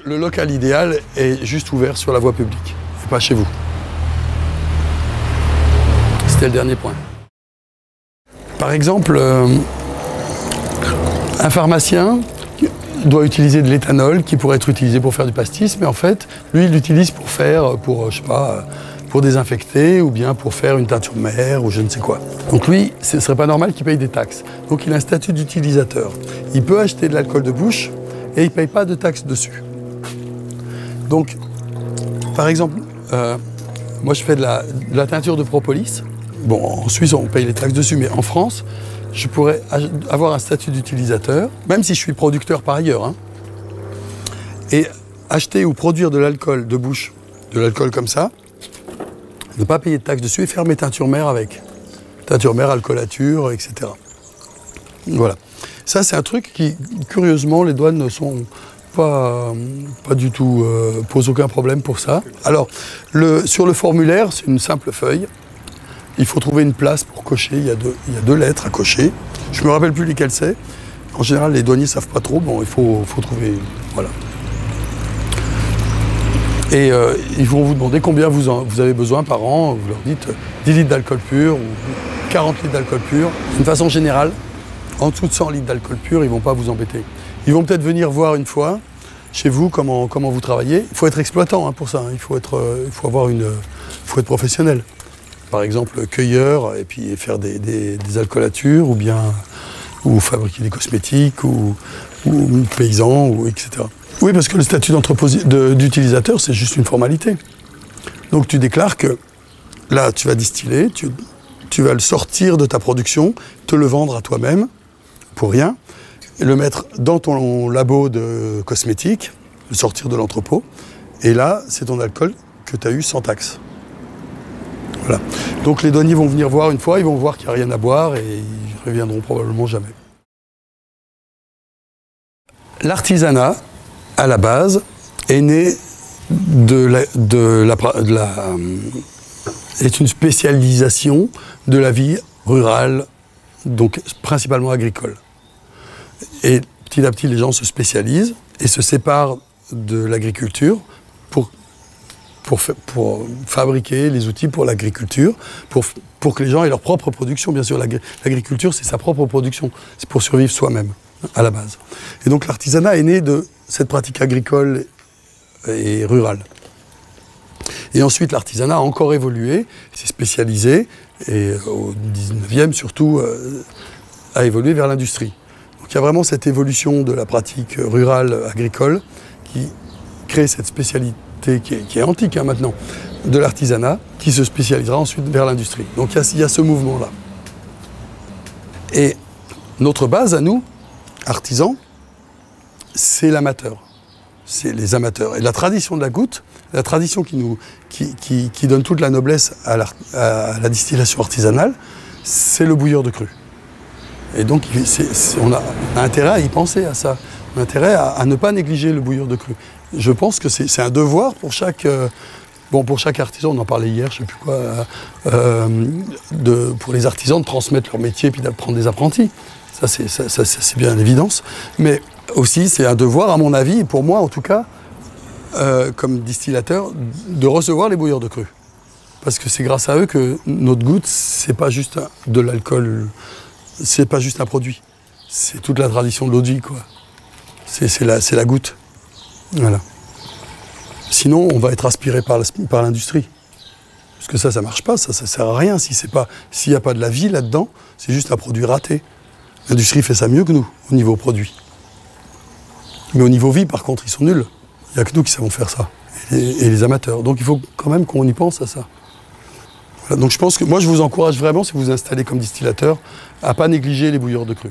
le local idéal est juste ouvert sur la voie publique, et pas chez vous. C'était le dernier point. Par exemple, un pharmacien doit utiliser de l'éthanol qui pourrait être utilisé pour faire du pastis, mais en fait, lui, il l'utilise pour faire, je sais pas, pour désinfecter ou bien pour faire une teinture mère ou je ne sais quoi. Donc lui, ce ne serait pas normal qu'il paye des taxes. Donc il a un statut d'utilisateur. Il peut acheter de l'alcool de bouche et il ne paye pas de taxes dessus. Donc, par exemple, moi je fais de la teinture de propolis. Bon, en Suisse, on paye les taxes dessus, mais en France, je pourrais avoir un statut d'utilisateur, même si je suis producteur par ailleurs, hein, et acheter ou produire de l'alcool de bouche, de l'alcool comme ça, ne pas payer de taxes dessus et faire mes teintures mères avec. Teinture mère, alcoolature, etc. Voilà. Ça, c'est un truc qui, curieusement, les douanes ne sont pas du tout, posent aucun problème pour ça. Alors, sur le formulaire, c'est une simple feuille. Il faut trouver une place pour cocher, il y a deux lettres à cocher. Je ne me rappelle plus lesquelles c'est. En général, les douaniers ne savent pas trop. Bon, il faut trouver... Voilà. Et ils vont vous demander combien vous avez besoin par an. Vous leur dites 10 litres d'alcool pur ou 40 litres d'alcool pur. D'une façon générale, en dessous de 100 litres d'alcool pur, ils ne vont pas vous embêter. Ils vont peut-être venir voir une fois, chez vous, comment vous travaillez. Il faut être exploitant hein, pour ça. Il faut être professionnel. Par exemple, cueilleur, et puis faire des alcoolatures, ou fabriquer des cosmétiques, ou paysan, etc. Oui, parce que le statut d'utilisateur, c'est juste une formalité. Donc tu déclares que là, tu vas distiller, tu vas le sortir de ta production, te le vendre à toi-même, pour rien, et le mettre dans ton labo de cosmétiques, le sortir de l'entrepôt, et là, c'est ton alcool que tu as eu sans taxe. Voilà. Donc les douaniers vont venir voir une fois, ils vont voir qu'il n'y a rien à boire et ils ne reviendront probablement jamais. L'artisanat, à la base, est né est une spécialisation de la vie rurale, donc principalement agricole. Et petit à petit, les gens se spécialisent et se séparent de l'agriculture pour fabriquer les outils pour l'agriculture, pour que les gens aient leur propre production. Bien sûr, l'agriculture, c'est sa propre production. C'est pour survivre soi-même, à la base. Et donc l'artisanat est né de cette pratique agricole et rurale. Et ensuite, l'artisanat a encore évolué, s'est spécialisé, et au 19e surtout, a évolué vers l'industrie. Donc il y a vraiment cette évolution de la pratique rurale agricole qui crée cette spécialité qui est antique hein, maintenant, de l'artisanat, qui se spécialisera ensuite vers l'industrie. Donc il y a ce mouvement-là. Et notre base à nous, artisans, c'est l'amateur. C'est les amateurs. Et la tradition de la goutte, la tradition qui donne toute la noblesse à la distillation artisanale, c'est le bouilleur de cru. Et donc on a intérêt à y penser à ça. On a intérêt à ne pas négliger le bouilleur de cru. Je pense que c'est un devoir pour chaque artisan, on en parlait hier, je ne sais plus quoi, pour les artisans de transmettre leur métier et puis d'apprendre des apprentis. Ça, c'est bien l'évidence. Mais aussi, c'est un devoir, à mon avis, et pour moi en tout cas, comme distillateur, de recevoir les bouilleurs de cru. Parce que c'est grâce à eux que notre goutte, c'est pas juste de l'alcool, c'est pas juste un produit. C'est toute la tradition de l'eau de vie, quoi. C'est la goutte. Voilà. Sinon, on va être aspiré par l'industrie. Parce que ça marche pas, ça sert à rien. S'il n'y a pas de la vie là-dedans, c'est juste un produit raté. L'industrie fait ça mieux que nous, au niveau produit. Mais au niveau vie, par contre, ils sont nuls. Il n'y a que nous qui savons faire ça, et les amateurs. Donc il faut quand même qu'on y pense à ça. Voilà. Donc je pense que moi, je vous encourage vraiment, si vous vous installez comme distillateur, à ne pas négliger les bouilleurs de cru.